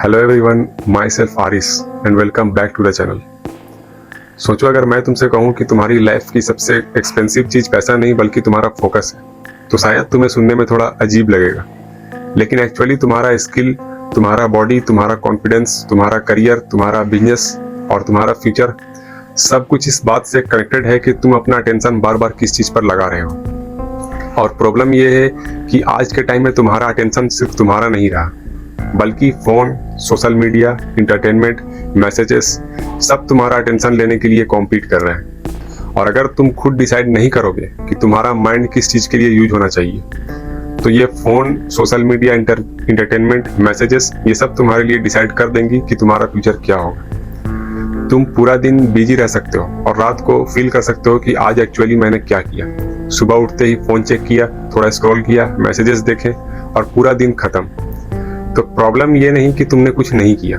Hello everyone, माई सेल्फ Aris and welcome back to the channel. सोचो अगर मैं तुमसे कहूँ कि तुम्हारी लाइफ की सबसे एक्सपेंसिव चीज़ पैसा नहीं बल्कि तुम्हारा फोकस है, तो शायद तुम्हें सुनने में थोड़ा अजीब लगेगा। लेकिन एक्चुअली तुम्हारा स्किल, तुम्हारा बॉडी, तुम्हारा कॉन्फिडेंस, तुम्हारा करियर, तुम्हारा बिजनेस और तुम्हारा फ्यूचर सब कुछ इस बात से कनेक्टेड है कि तुम अपना अटेंशन बार बार किस चीज़ पर लगा रहे हो। और प्रॉब्लम ये है कि आज के टाइम में तुम्हारा अटेंशन सिर्फ तुम्हारा नहीं रहा, बल्कि phone, social media, entertainment, messages सब तुम्हारा अटेंशन लेने के लिए कॉम्पीट कर रहे हैं। और अगर तुम खुद डिसाइड नहीं करोगे कि तुम्हारा माइंड किस चीज़ के लिए यूज होना चाहिए, तो ये phone, social media, entertainment, messages ये सब तुम्हारे लिए डिसाइड कर देंगी कि तुम्हारा फ्यूचर क्या होगा। तुम पूरा दिन बिजी रह सकते हो और रात को फील कर सकते हो कि आज एक्चुअली मैंने क्या किया। सुबह उठते ही फोन चेक किया, थोड़ा स्क्रॉल किया, मैसेजेस देखे और पूरा दिन खत्म। तो प्रॉब्लम ये नहीं कि तुमने कुछ नहीं किया,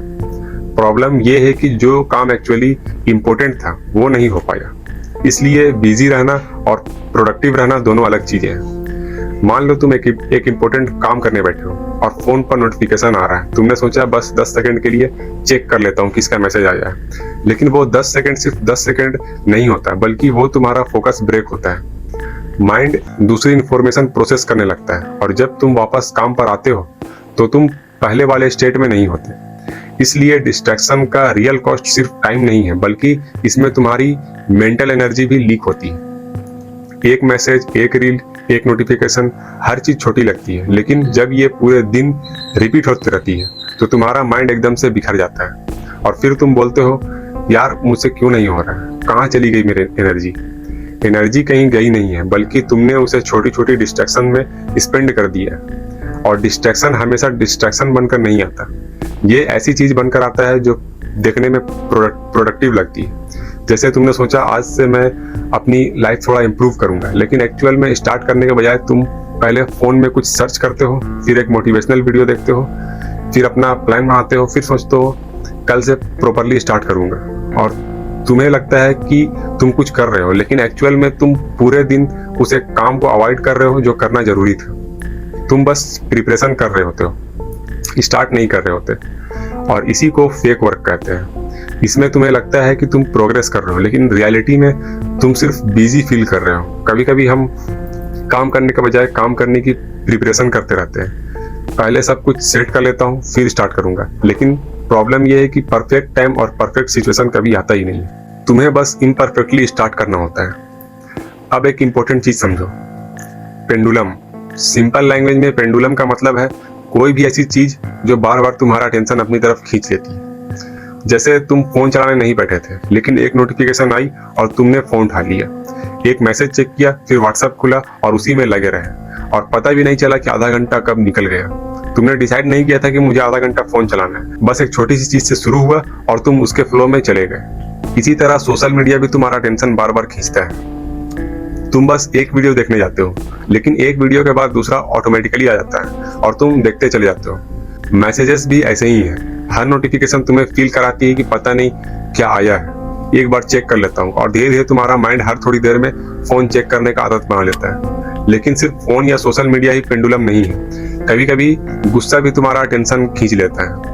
प्रॉब्लम ये है कि जो काम एक्चुअली इम्पोर्टेंट था वो नहीं हो पाया। इसलिए बिजी रहना और प्रोडक्टिव रहना दोनों अलग चीजें हैं। मान लो तुम एक इम्पोर्टेंट काम करने बैठे हो और फोन पर नोटिफिकेशन आ रहा है। तुमने सोचा बस 10 सेकंड के लिए चेक कर लेता हूँ किसका मैसेज आया है, लेकिन वो 10 सेकंड सिर्फ 10 सेकंड नहीं होता, बल्कि वो तुम्हारा फोकस ब्रेक होता है। माइंड दूसरी इंफॉर्मेशन प्रोसेस करने लगता है और जब तुम वापस काम पर आते हो तो तुम पहले वाले स्टेट में नहीं होते। इसलिए डिस्ट्रैक्शन का रियल कॉस्ट सिर्फ टाइम नहीं है, बल्कि इसमें तुम्हारी मेंटल एनर्जी भी लीक होती है। एक मैसेज, एक रील, एक नोटिफिकेशन, हर चीज छोटी लगती है, लेकिन जब ये पूरे दिन रिपीट होती रहती है तो तुम्हारा माइंड एकदम से बिखर जाता है और फिर तुम बोलते हो यार मुझसे क्यों नहीं हो रहा है, कहाँ चली गई मेरी एनर्जी। एनर्जी कहीं गई नहीं है, बल्कि तुमने उसे छोटी छोटी डिस्ट्रैक्शन में स्पेंड कर दिया है। और डिस्ट्रैक्शन हमेशा डिस्ट्रैक्शन बनकर नहीं आता, ये ऐसी चीज बनकर आता है जो देखने में प्रोडक्टिव लगती है। जैसे तुमने सोचा आज से मैं अपनी लाइफ थोड़ा इंप्रूव करूंगा, लेकिन एक्चुअल में स्टार्ट करने के बजाय तुम पहले फोन में कुछ सर्च करते हो, फिर एक मोटिवेशनल वीडियो देखते हो, फिर अपना प्लान बनाते हो, फिर सोचते हो कल से प्रॉपरली स्टार्ट करूंगा। और तुम्हें लगता है कि तुम कुछ कर रहे हो, लेकिन एक्चुअल में तुम पूरे दिन उस एक काम को अवॉइड कर रहे हो जो करना जरूरी था। तुम बस प्रिपरेशन कर रहे होते हो, स्टार्ट नहीं कर रहे होते। और इसी को फेक वर्क कहते हैं। इसमें तुम्हें लगता है कि तुम प्रोग्रेस कर रहे हो, लेकिन रियलिटी में तुम सिर्फ बिजी फील कर रहे हो। कभी कभी हम काम करने के बजाय काम करने की प्रिपरेशन करते रहते हैं। पहले सब कुछ सेट कर लेता हूँ फिर स्टार्ट करूंगा, लेकिन प्रॉब्लम यह है कि परफेक्ट टाइम और परफेक्ट सिचुएशन कभी आता ही नहीं है। तुम्हें बस इम्परफेक्टली स्टार्ट करना होता है। अब एक इंपॉर्टेंट चीज समझो, पेंडुलम। सिंपल लैंग्वेज में पेंडुलम का मतलब है कोई भी ऐसी चीज जो बार बार तुम्हारा अटेंशन अपनी तरफ खींच लेती है। जैसे तुम फोन चलाने नहीं बैठे थे, लेकिन एक नोटिफिकेशन आई और तुमने फोन उठा लिया, एक मैसेज चेक किया, फिर व्हाट्सएप खुला और उसी में लगे रहे और पता भी नहीं चला कि आधा घंटा कब निकल गया। तुमने डिसाइड नहीं किया था कि मुझे आधा घंटा फोन चलाना है, बस एक छोटी सी चीज से शुरू हुआ और तुम उसके फ्लो में चले गए। इसी तरह सोशल मीडिया भी तुम्हारा अटेंशन बार बार खींचता है। तुम बस एक वीडियो देखने जाते हो, लेकिन एक वीडियो के बाद दूसरा ऑटोमेटिकली आ जाता है और तुम देखते चले जाते हो। मैसेजेस भी ऐसे ही है, हर नोटिफिकेशन तुम्हें फील कराती है कि पता नहीं क्या आया है, एक बार चेक कर लेता हूँ। और धीरे धीरे तुम्हारा माइंड हर थोड़ी देर में फोन चेक करने का आदत बना लेता है। लेकिन सिर्फ फोन या सोशल मीडिया ही पेंडुलम नहीं है, कभी कभी गुस्सा भी तुम्हारा अटेंशन खींच लेता है।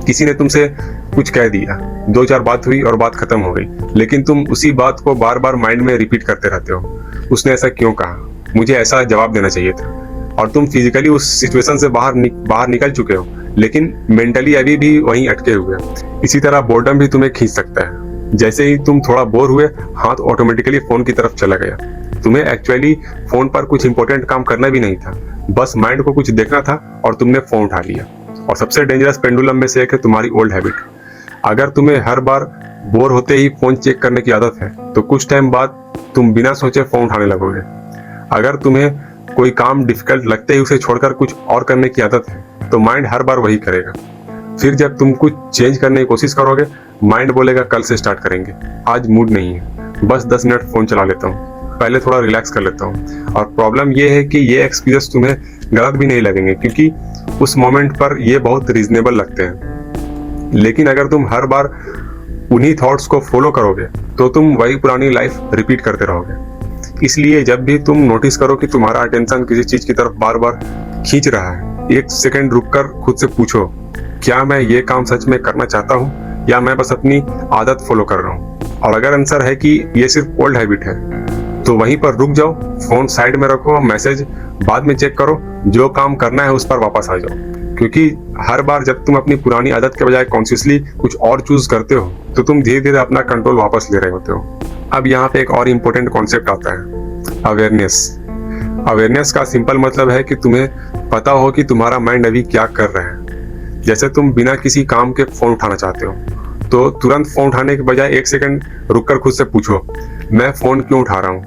किसी ने तुमसे कुछ कह दिया, 2-4 बात हुई और बात खत्म हो गई, लेकिन तुम उसी बात को बार बार माइंड में रिपीट करते रहते हो। उसने ऐसा क्यों कहा, मुझे ऐसा जवाब देना चाहिए था। और तुम फिजिकली उस सिचुएशन से बाहर निकल चुके हो, लेकिन मेंटली अभी भी वहीं अटके हुए हो। इसी तरह बोर्डम भी तुम्हें खींच सकता है। जैसे ही तुम थोड़ा बोर हुए, हाथ ऑटोमेटिकली फोन की तरफ चला गया। तुम्हें एक्चुअली फोन पर कुछ इंपॉर्टेंट काम करना भी नहीं था, बस माइंड को कुछ देखना था और तुमने फोन उठा लिया। और सबसे डेंजरस पेंडुलम में से एक है तुम्हारी ओल्ड हैबिट। अगर तुम्हें हर बार बोर होते ही फोन चेक करने की आदत है, तो कुछ टाइम बाद तुम बिना सोचे फोन उठाने लगोगे। अगर तुम्हें कोई काम डिफिकल्ट लगते ही उसे छोड़कर कुछ और करने की आदत है, तो माइंड हर बार वही करेगा। फिर जब तुम कुछ चेंज करने की कोशिश करोगे, माइंड बोलेगा कल से स्टार्ट करेंगे, आज मूड नहीं है, बस 10 मिनट फोन चला लेता हूँ, पहले थोड़ा रिलैक्स कर लेता हूँ। और प्रॉब्लम ये है कि ये एक्सपीरियंस तुम्हें गलत भी नहीं लगेंगे, क्योंकि उस मोमेंट पर ये बहुत रीजनेबल लगते हैं। लेकिन अगर तुम हर बार उन्हीं थॉट्स को फॉलो करोगे, तो तुम वही पुरानी लाइफ रिपीट करते रहोगे। इसलिए जब भी तुम नोटिस करो कि तुम्हारा अटेंशन किसी चीज की तरफ बार बार खींच रहा है, एक सेकंड रुककर खुद से पूछो क्या मैं ये काम सच में करना चाहता हूँ या मैं बस अपनी आदत फॉलो कर रहा हूँ। और अगर आंसर है कि ये सिर्फ ओल्ड हैबिट है तो वहीं पर रुक जाओ, फोन साइड में रखो, मैसेज बाद में चेक करो, जो काम करना है उस पर वापस आ जाओ। क्योंकि हर बार जब तुम अपनी पुरानी आदत के बजाय कॉन्शियसली कुछ और चूज करते हो तो तुम धीरे धीरे अपना कंट्रोल वापस ले रहे होते हो। अब यहाँ पे एक और इम्पोर्टेंट कॉन्सेप्ट आता है, अवेयरनेस। अवेयरनेस का सिंपल मतलब है कि तुम्हें पता हो कि तुम्हारा माइंड अभी क्या कर रहा है। जैसे तुम बिना किसी काम के फोन उठाना चाहते हो तो तुरंत फोन उठाने के बजाय 1 सेकंड रुककर खुद से पूछो, मैं फोन क्यों उठा रहा हूँ?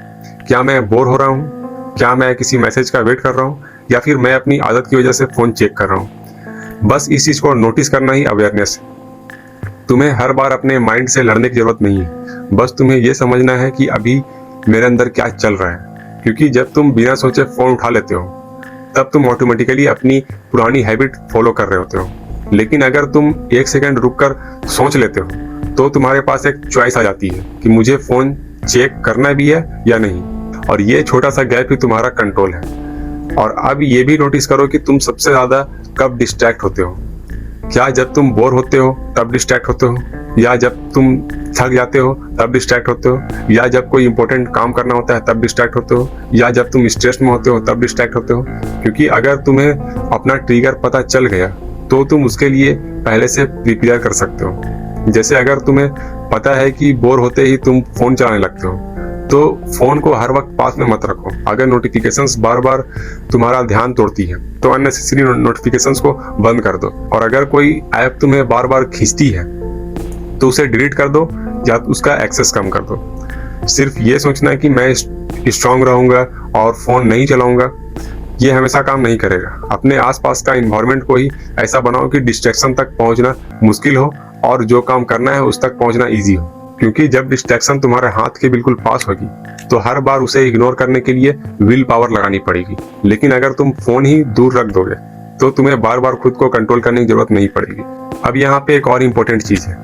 क्या मैं बोर हो रहा हूँ? क्या मैं किसी मैसेज का वेट कर रहा हूँ या फिर मैं अपनी आदत की वजह से फोन चेक कर रहा हूँ? बस इस चीज को नोटिस करना ही अवेयरनेस है। तुम्हें हर बार अपने माइंड से लड़ने की जरूरत नहीं है, बस तुम्हें यह समझना है कि अभी मेरे अंदर क्या चल रहा है। क्योंकि जब तुम बिना सोचे फोन उठा लेते हो तब तुम ऑटोमेटिकली अपनी पुरानी हैबिट फॉलो कर रहे होते हो। लेकिन अगर तुम 1 सेकंड रुककर सोच लेते हो तो तुम्हारे पास एक चॉइस आ जाती है कि मुझे फोन चेक करना भी है या नहीं। और ये छोटा सा गैप ही तुम्हारा कंट्रोल है। और अब ये भी नोटिस करो कि तुम सबसे ज्यादा कब डिस्ट्रैक्ट होते हो। क्या जब तुम बोर होते हो तब डिस्ट्रैक्ट होते हो, या जब तुम थक जाते हो तब डिस्ट्रैक्ट होते हो, या जब कोई इंपॉर्टेंट काम करना होता है तब डिस्ट्रैक्ट होते हो, या जब तुम स्ट्रेस में होते हो तब डिस्ट्रैक्ट होते हो? क्योंकि अगर तुम्हें अपना ट्रिगर पता चल गया तो तुम उसके लिए पहले से प्रिपेयर कर सकते हो। जैसे अगर तुम्हें पता है कि बोर होते ही तुम फोन चलाने लगते हो तो फोन को हर वक्त पास में मत रखो। अगर नोटिफिकेशंस बार बार तुम्हारा ध्यान तोड़ती है तो अननेसेसरी नोटिफिकेशंस को बंद कर दो। और अगर कोई ऐप तुम्हें बार बार खींचती है तो उसे डिलीट कर दो या उसका एक्सेस कम कर दो। सिर्फ ये सोचना है कि मैं स्ट्रांग रहूंगा और फोन नहीं चलाऊंगा, ये हमेशा काम नहीं करेगा। अपने आसपास का इन्वायरमेंट को ही ऐसा बनाओ कि डिस्ट्रैक्शन तक पहुंचना मुश्किल हो और जो काम करना है उस तक पहुंचना इजी हो। क्योंकि जब डिस्ट्रैक्शन तुम्हारे हाथ के बिल्कुल पास होगी तो हर बार उसे इग्नोर करने के लिए विल पावर लगानी पड़ेगी। लेकिन अगर तुम फोन ही दूर रख दोगे तो तुम्हें बार बार खुद को कंट्रोल करने की जरूरत नहीं पड़ेगी। अब यहाँ पे एक और इम्पोर्टेंट चीज है,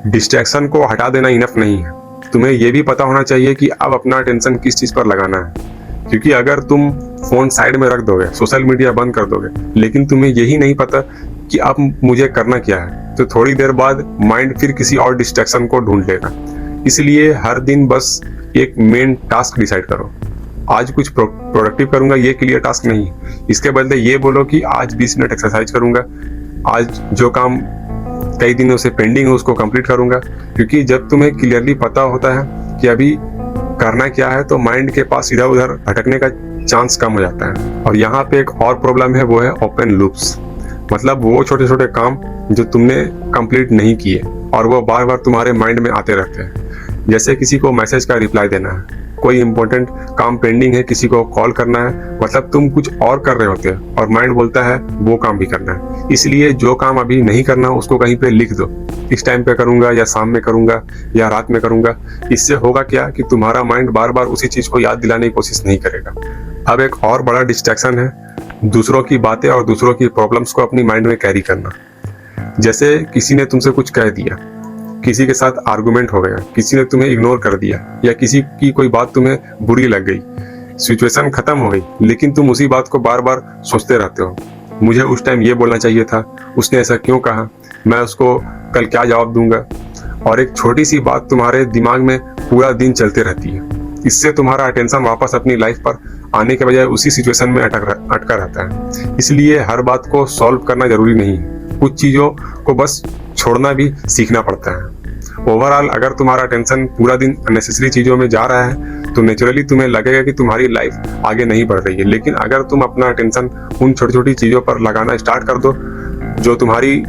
डिस्ट्रैक्शन को हटा देना इनफ नहीं है। तुम्हें यह भी पता होना चाहिए कि अब अपना अटेंशन किस चीज पर लगाना है। क्योंकि अगर तुम फोन साइड में रख दोगे, सोशल मीडिया बंद कर दोगे, लेकिन तुम्हें यही नहीं पता कि अब मुझे करना क्या है, तो थोड़ी देर बाद माइंड फिर किसी और डिस्ट्रैक्शन को ढूंढ लेगा। इसलिए हर दिन बस एक मेन टास्क डिसाइड करो। आज कुछ प्रोडक्टिव करूंगा, ये क्लियर टास्क नहीं। इसके बदले ये बोलो कि आज 20 मिनट एक्सरसाइज करूंगा, आज जो काम कई दिनों से पेंडिंग है उसको कंप्लीट करूंगा। क्योंकि जब तुम्हें क्लियरली पता होता है कि अभी करना क्या है तो माइंड के पास इधर उधर भटकने का चांस कम हो जाता है। और यहाँ पे एक और प्रॉब्लम है, वो है ओपन लूप्स। मतलब वो छोटे छोटे काम जो तुमने कंप्लीट नहीं किए और वो बार बार तुम्हारे माइंड में आते रहते हैं। जैसे किसी को मैसेज का रिप्लाई देना है, कोई इंपॉर्टेंट काम पेंडिंग है, किसी को कॉल करना है, मतलब तुम कुछ और कर रहे होते हैं और माइंड बोलता है वो काम भी करना है। इसलिए जो काम अभी नहीं करना उसको कहीं पे लिख दो, इस टाइम पे करूंगा या शाम में करूंगा या रात में करूंगा। इससे होगा क्या कि तुम्हारा माइंड बार बार उसी चीज को याद दिलाने की कोशिश नहीं करेगा। अब एक और बड़ा डिस्ट्रैक्शन है दूसरों की बातें और दूसरों की प्रॉब्लम्स को अपनी माइंड में कैरी करना। जैसे किसी ने तुमसे कुछ कह दिया, किसी के साथ आर्गुमेंट हो गया, किसी ने तुम्हें इग्नोर कर दिया, या किसी की कोई बात तुम्हें बुरी लग गई, सिचुएशन खत्म हो गई, लेकिन तुम उसी बात को बार बार सोचते रहते हो। मुझे उस टाइम ये बोलना चाहिए था, उसने ऐसा क्यों कहा, मैं उसको कल क्या जवाब दूंगा। और एक छोटी सी बात तुम्हारे दिमाग में पूरा दिन चलती रहती है। इससे तुम्हारा अटेंशन वापस अपनी लाइफ पर आने के बजाय उसी सिचुएशन में अटका रहता है। इसलिए हर बात को सॉल्व करना जरूरी नहीं है, कुछ चीजों को बस छोड़ना भी सीखना पड़ता है। ओवरऑल अगर तुम्हारा अटेंशन पूरा दिन अननेसेसरी चीजों में जा रहा है तो नेचुरली तुम्हें लगेगा कि तुम्हारी लाइफ आगे नहीं बढ़ रही है। लेकिन अगर तुम अपना अटेंशन उन छोटी छोटी चीजों पर लगाना स्टार्ट कर दो जो तुम्हारी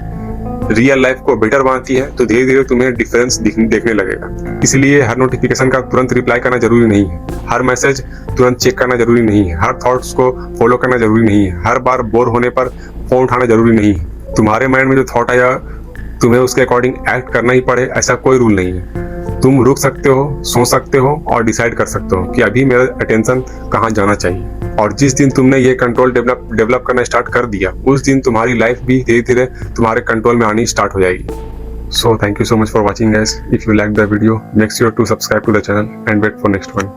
रियल लाइफ को बेटर बनाती है तो धीरे धीरे तुम्हें डिफरेंस देखने लगेगा। इसलिए हर नोटिफिकेशन का तुरंत रिप्लाई करना जरूरी नहीं है, हर मैसेज तुरंत चेक करना जरूरी नहीं है, हर थॉट्स को फॉलो करना जरूरी नहीं है, हर बार बोर होने पर फोन उठाना जरूरी नहीं है। तुम्हारे माइंड में जो थॉट आया तुम्हें उसके अकॉर्डिंग एक्ट करना ही पड़े ऐसा कोई रूल नहीं है। तुम रुक सकते हो, सोच सकते हो और डिसाइड कर सकते हो कि अभी मेरा अटेंशन कहाँ जाना चाहिए। और जिस दिन तुमने ये कंट्रोल डेवलप करना स्टार्ट कर दिया उस दिन तुम्हारी लाइफ भी धीरे धीरे तुम्हारे कंट्रोल में आनी स्टार्ट हो जाएगी। So thank you so much for watching guys. If you like the video, make sure to subscribe to the channel and wait for next one.